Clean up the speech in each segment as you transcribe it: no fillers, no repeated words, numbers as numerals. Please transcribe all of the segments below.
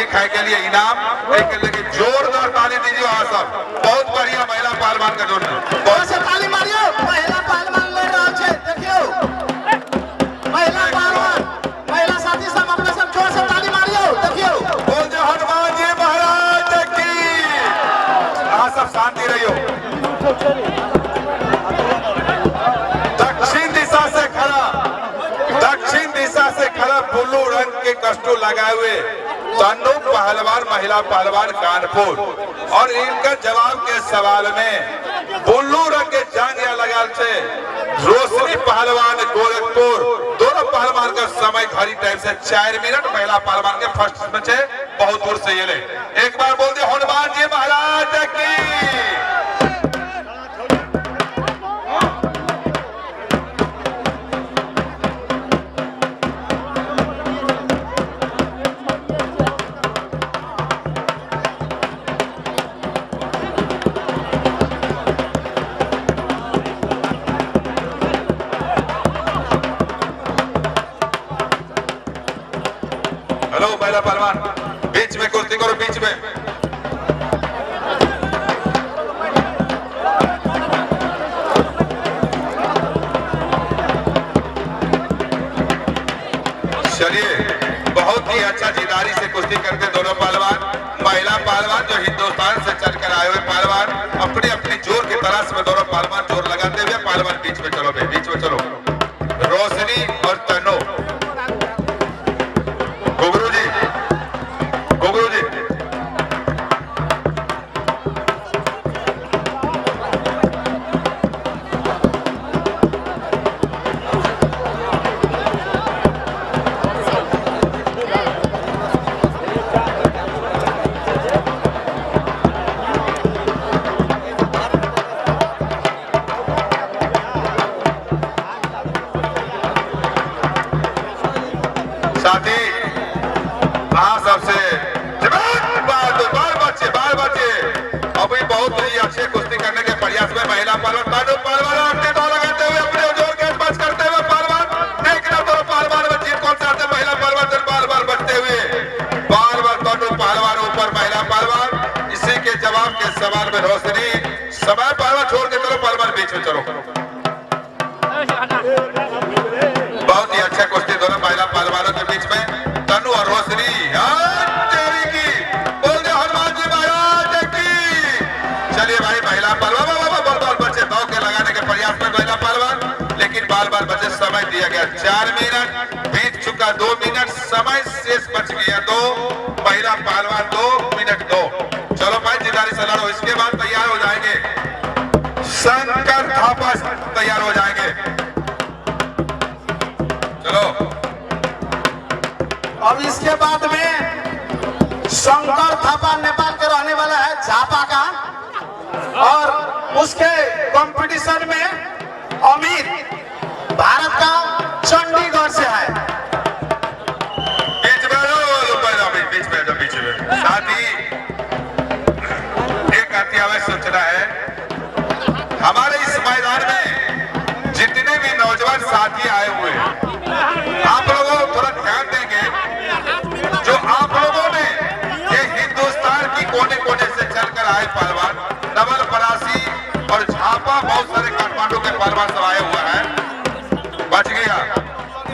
एक है के लिए इनाम, एक के लिए जोरदार ताली दीजिए। आप सब बहुत बढ़िया महिला पहलवान का जोर बहुत से ताली मारियो। महिला पहलवान लड़ रहा है, देखियो महिला पहलवान, महिला साथी सब अपने सब जोर से ताली मारियो, देखियो। बोल दे हनुमान जी महाराज की। हाँ सब शांति रहियो। दक्षिण दिशा से खड़ा ब्लू रंग के कस्टू लगाए हुए तन्नू पहलवान महिला पहलवान कानपुर, और इनका जवाब के सवाल में ब्लू रंग के जांघिया लगा से रोशनी पहलवान गोरखपुर। दोनों पहलवान का समय घड़ी टाइम से 4 मिनट। महिला पहलवान के फर्स्ट में से बहुत दूर से ये ले। एक बार बोल दे हनुमान जी महाराज की। हेलो महिला पहलवान, बीच में कुश्ती करो, बीच में। चलिए, बहुत ही अच्छा जिदारी से कुश्ती करते दोनों पहलवान। महिला पहलवान जो हिंदुस्तान से चलकर आए हुए पहलवान अपनी अपनी जोर की तलाश में दोनों पहलवान जोर लगाते हुए पहलवान बीच में चलो, बीच में चलो। रोशनी और तन्नू, घुंघरू जी, घुंघरू जी। साथी हाँ सबसे बाल बच्चे अभी बहुत ही अच्छे कुश्ती करने के प्रयास में महिला पहलवान लगाते हुए अपने जोर के बच करते हुए पहलवान देखना दोनों पहलवान में जीत कौन सा आते। महिला पहलवान बाल बचते हुए दोनों पहलवान ऊपर महिला पहलवान। इसी के जवाब के सवाल में रोशनी समय पहलवान छोड़ के चलो, पहलवान बीच में चलो। बहुत ही अच्छा कुश्ती दोनों महिला पहलवानों के बीच में तन्नू और रोशनी। बोल दे हनुमान जी महाराज की। चलिए भाई महिला पहलवान बाल बच्चे दाव के लगाने के प्रयास में महिला पहलवान, लेकिन बाल बच्चे समय दिया गया 4 मिनट, बीत चुका 2 मिनट, समय शेष बच गया 2। महिला पहलवान 2 मिनट 2। चलो भाई जिदारी से लड़ो। इसके बाद तैयार हो जाएंगे शंकर थापा, तैयार हो जाएंगे। चलो अब इसके बाद में शंकर थापा नेपाल के रहने वाला है, झापा का, और उसके कंपटीशन में अमित भारत का चंडीगढ़ से है। बीच में साथ ही एक अति आवश्यक सूचना है। हमारे इस मैदान में जितने भी नौजवान साथी आए हुए हैं, आप लोगों को थोड़ा ध्यान देंगे। जो आप लोगों ने ये हिंदुस्तान की कोने कोने से चलकर आए पहलवान, नवल परासी और झापा, बहुत सारे काठमांडू के पहलवान सब आए हुए हैं, बच गया।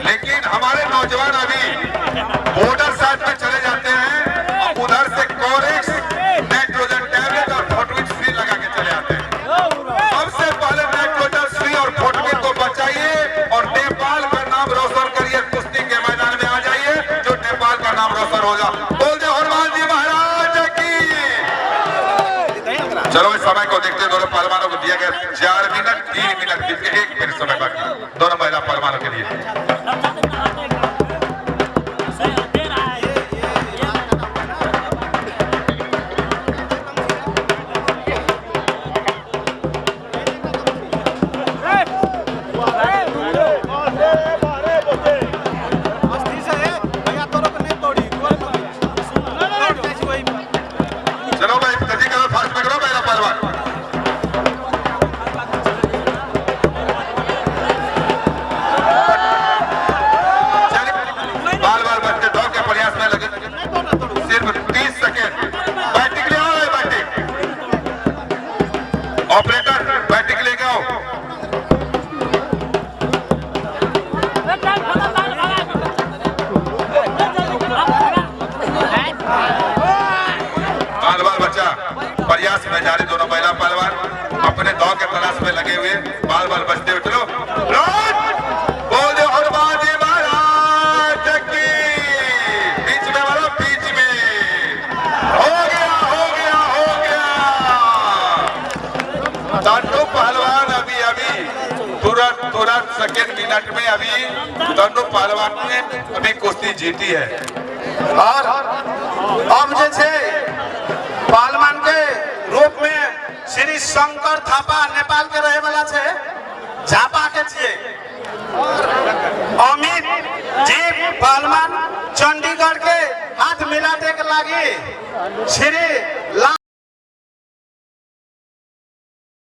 लेकिन हमारे नौजवान अभी बॉर्डर साइड में चले जाते हैं, उधर से कोरेक्स, नाइट्रोजन टैबलेट और फोटोविट फ्री लगा के चले आते हैं। सबसे पहले नाइट्रोजन फ्री और फोटोविट को बचाइए और नेपाल का नाम रोशन करिए। कुश्ती के मैदान में आ जाइए, जो नेपाल का नाम रोशन होगा। बोल दे हनुमान जी महाराज की। चलो इस समय को देखते दोनों पहलवानों को दिया गया 4 मिनट 3 मिनट 1 मिनट समय बाकी दोनों महिला पहलवानों के लिए। मिनट में अभी दोनों पहलवान ने अभी कुश्ती जीती है। और अब जे छे पहलवान के रूप में श्री शंकर थापा नेपाल के रहे वाला छे झापा के छिए। अमित जी पहलवान चंडीगढ़ के हाथ मिलाते के लागी श्री